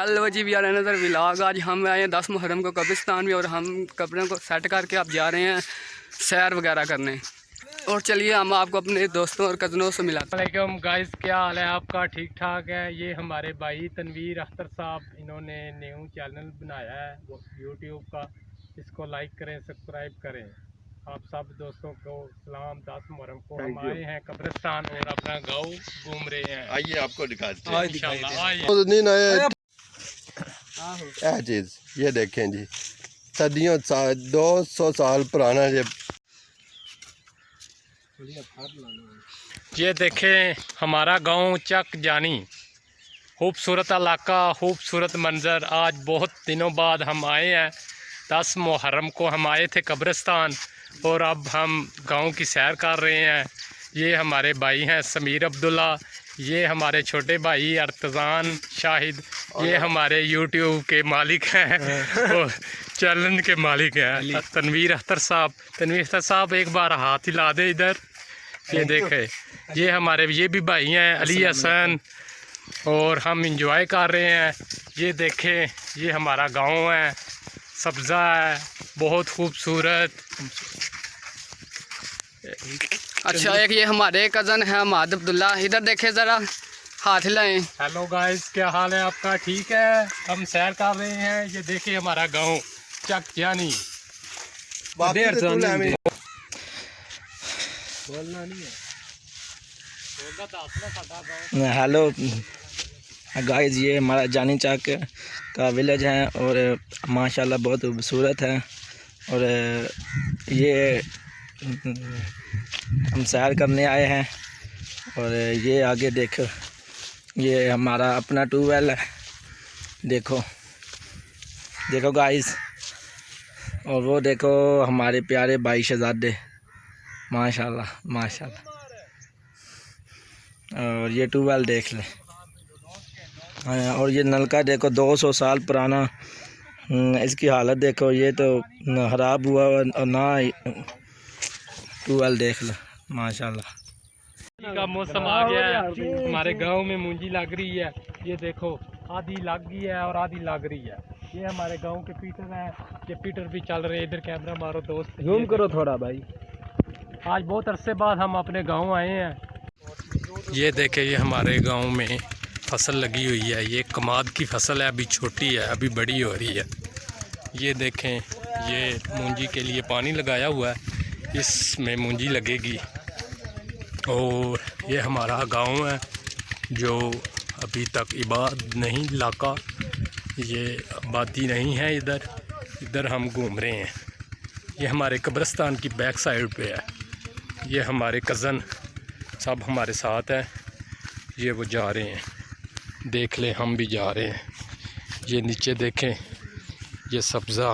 Hello जी, we are another vlog. आज हम आए हैं 10 मुहर्रम को कब्रिस्तान में और हम कब्रों को सेट करके अब जा रहे हैं सैर वगैरह करने। और चलिए हम आपको अपने दोस्तों और कज़नों से मिलाते हैं। वालेकुम गाइस, क्या हाल है आपका? ठीक ठाक है। ये हमारे भाई तनवीर अख्तर साहब, इन्होंने न्यू चैनल बनाया है यूट्यूब का। इसको लाइक करें, सब्सक्राइब करें। आप सब दोस्तों को सलाम। 10 मुहर्रम को हम आए हैं कब्रिस्तान और अपना गाँव घूम रहे हैं। आइए आपको दिखाते हैं इंशाल्लाह आइए। चीज ये देखें जी, सदियों 200 साल पुराना ये देखें हमारा गांव चक जानी, खूबसूरत इलाका, खूबसूरत मंज़र। आज बहुत दिनों बाद हम आए हैं। 10 मुहर्रम को हम आए थे कब्रिस्तान और अब हम गांव की सैर कर रहे हैं। ये हमारे भाई हैं समीर अब्दुल्ला, ये हमारे छोटे भाई अर्तज़ान शाहिद, ये हमारे यूट्यूब के मालिक हैं और चैनल के मालिक हैं तनवीर अख्तर साहब। तनवीर अख्तर साहब एक बार हाथ हिला दे इधर। ये देखें, ये हमारे ये भी भाई हैं अली हसन और हम इंजॉय कर रहे हैं। ये देखें, ये हमारा गांव है, सब्ज़ा है, बहुत खूबसूरत। अच्छा, एक ये हमारे कज़न है अहमद अब्दुल्ला, इधर देखे ज़रा, हाथ हिलाएं। हेलो गाइस, क्या हाल है आपका? ठीक है, हम सैर कर रहे हैं। ये देखिए हमारा गांव चक जानी। हेलो गाइस, ये हमारा जानी चक का विलेज है और माशाल्लाह बहुत खूबसूरत है। और ये हम सैर करने आए हैं। और ये आगे देखो, ये हमारा अपना ट्यूबवेल है। देखो देखो गाइस, और वो देखो हमारे प्यारे भाई शहजादे, माशाल्लाह माशाल्लाह। और ये ट्यूबवेल देख लें। और ये नलका देखो 200 साल पुराना, इसकी हालत देखो, ये तो ख़राब हुआ और ना ट्यूबवेल देख लो माशाल्लाह। का मौसम आ गया है, हमारे गांव में मूंजी लग रही है। ये देखो, आधी लग गई है और आधी लग रही है। ये हमारे गांव के पीटर हैं, ये पीटर भी चल रहे हैं। इधर कैमरा मारो दोस्त, जूम करो थोड़ा भाई। आज बहुत अरसे बाद हम अपने गांव आए हैं। ये देखे, ये हमारे गांव में फसल लगी हुई है। ये कमाद की फसल है, अभी छोटी है, अभी बड़ी हो रही है। ये देखें, ये मूंजी के लिए पानी लगाया हुआ है, इसमें मूंजी लगेगी। और ये हमारा गांव है जो अभी तक इबाद नहीं, इलाका ये आबादी नहीं है। इधर हम घूम रहे हैं। ये हमारे कब्रिस्तान की बैक साइड पे है। ये हमारे कज़न सब हमारे साथ हैं। ये वो जा रहे हैं, देख लें, हम भी जा रहे हैं। ये नीचे देखें, ये सब्ज़ा,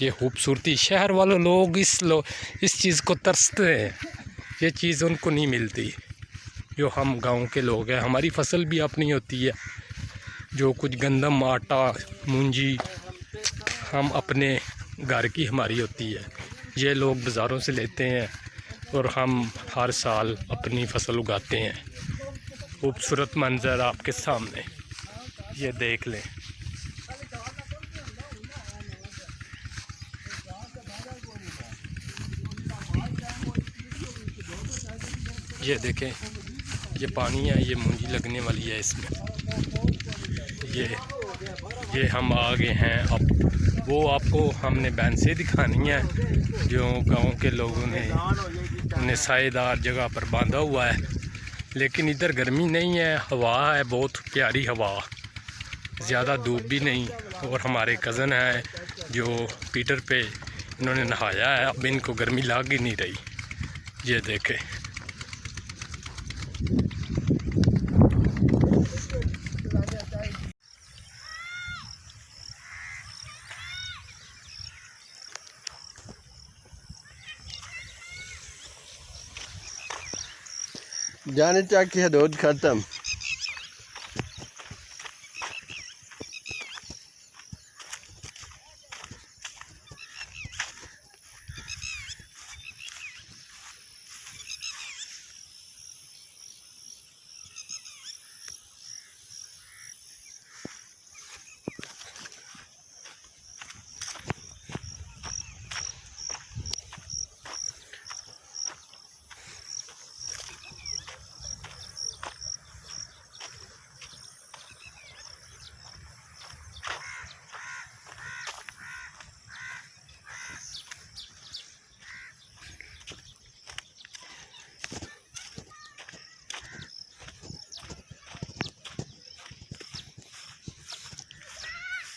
ये खूबसूरती। शहर वालों लोग इस चीज़ को तरसते हैं, ये चीज़ उनको नहीं मिलती जो हम गांव के लोग हैं। हमारी फसल भी अपनी होती है, जो कुछ गंदम, आटा, मूंजी हम अपने घर की हमारी होती है। ये लोग बाज़ारों से लेते हैं और हम हर साल अपनी फसल उगाते हैं। खूबसूरत मंज़र आपके सामने, ये देख लें। ये देखें, ये पानी है, ये मूंजी लगने वाली है इसमें। ये हम आ गए हैं। अब वो आपको हमने भैंसें दिखानी है जो गांव के लोगों ने सायेदार जगह पर बांधा हुआ है। लेकिन इधर गर्मी नहीं है, हवा है, बहुत प्यारी हवा, ज़्यादा धूप भी नहीं। और हमारे कज़न हैं जो पीटर पे इन्होंने नहाया है, अब इनको गर्मी लग ही नहीं रही। ये देखें, जाने चक की हदूद खत्म।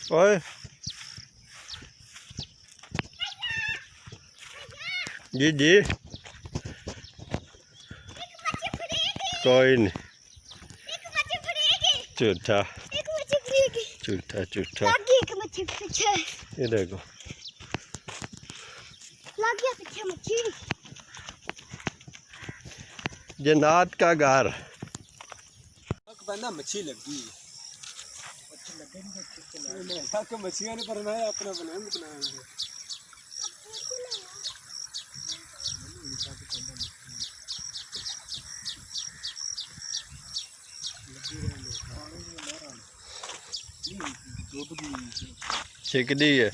ओए जी जी कोई नहीं झूठा झूठा झूठा ये देखो जन्नत का घर मच्छी लगी मछलियां ने पर मैं अपना बनाया छिकदी है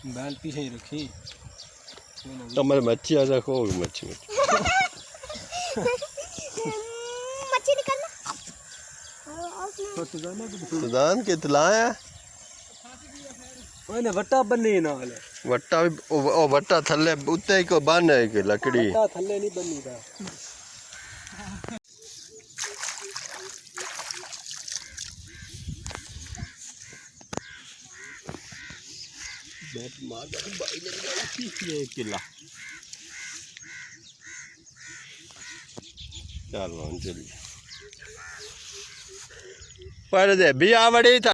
बैल पीछे ही रखी तो मैं मच्छी आ देखो मच्छी सुदान के तलाया ओए ने वट्टा बन्नी नाल वट्टा भी ओ वट्टा थल्ले उत्ते को बन है कि लकड़ी वट्टा थल्ले नहीं बन्नी दा ये किला चलो चलिए पर दे बिया बड़ी था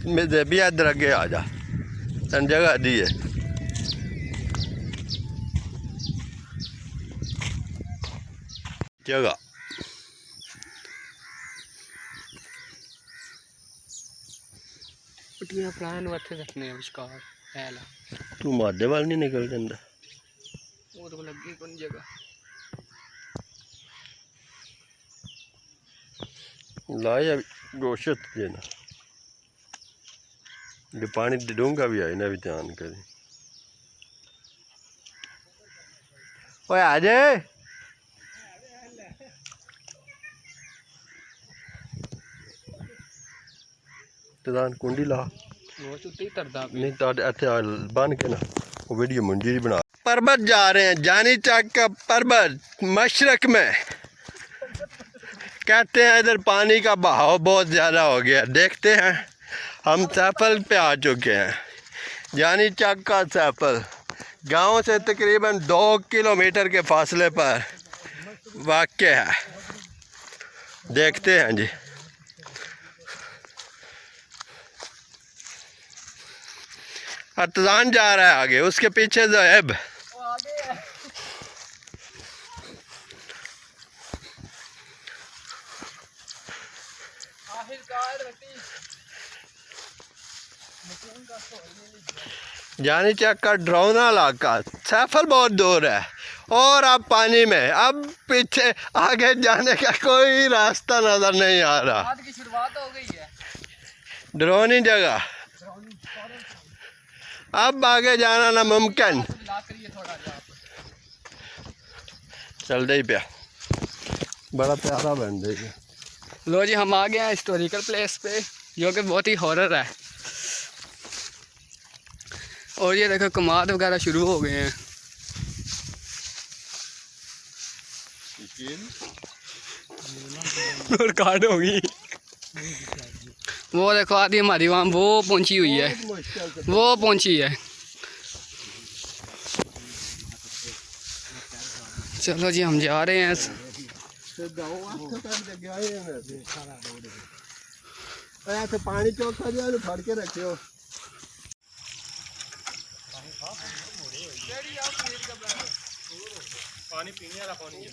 मेरे भी इधर अगे आ जा तन जगह दी है जगह पटियां प्लान वत्थे रखने विचकार हैला तू मादे वाल नहीं निकल जाता वो तो लगी कौन जगह लाया गोशत देना ये पानी डूंगा भी है ना भी ध्यान करें ओए आ जाए तदान कुंडी ला वो सुत्ती तरदा नहीं तो इतने बन के ना वो वीडियो मंजीरी बना पर्वत जा रहे हैं जानी चक का पर्वत मशरक में कहते हैं इधर पानी का बहाव बहुत ज़्यादा हो गया देखते हैं हम सैफल पे आ चुके हैं जानी चक का सैफल गांव से तकरीबन 2 किलोमीटर के फासले पर वाक़ है देखते हैं जी अतजान जा रहा है आगे उसके पीछे ज़ैब जानी चक का ड्रोना इलाका सैफल बहुत दूर है और अब पानी में अब पीछे आगे जाने का कोई रास्ता नजर नहीं आ रहा आज की शुरुआत हो गई है ड्रोनी जगह अब आगे जाना नामुमकिन चल दे पे बड़ा प्यारा बन देगा लो जी हम आ गए हैं हिस्टोरिकल प्लेस पे जो कि बहुत ही हॉरर है और ये देखो कमाद वगैरह शुरू हो गए हैं और काट होगी वो देखो आदि हमारी वहाँ वो पहुंची हुई है वो पहुंची है चलो जी हम जा रहे हैं पानी चौका जो फड़ के रखियो पानी पीने वाला पानी है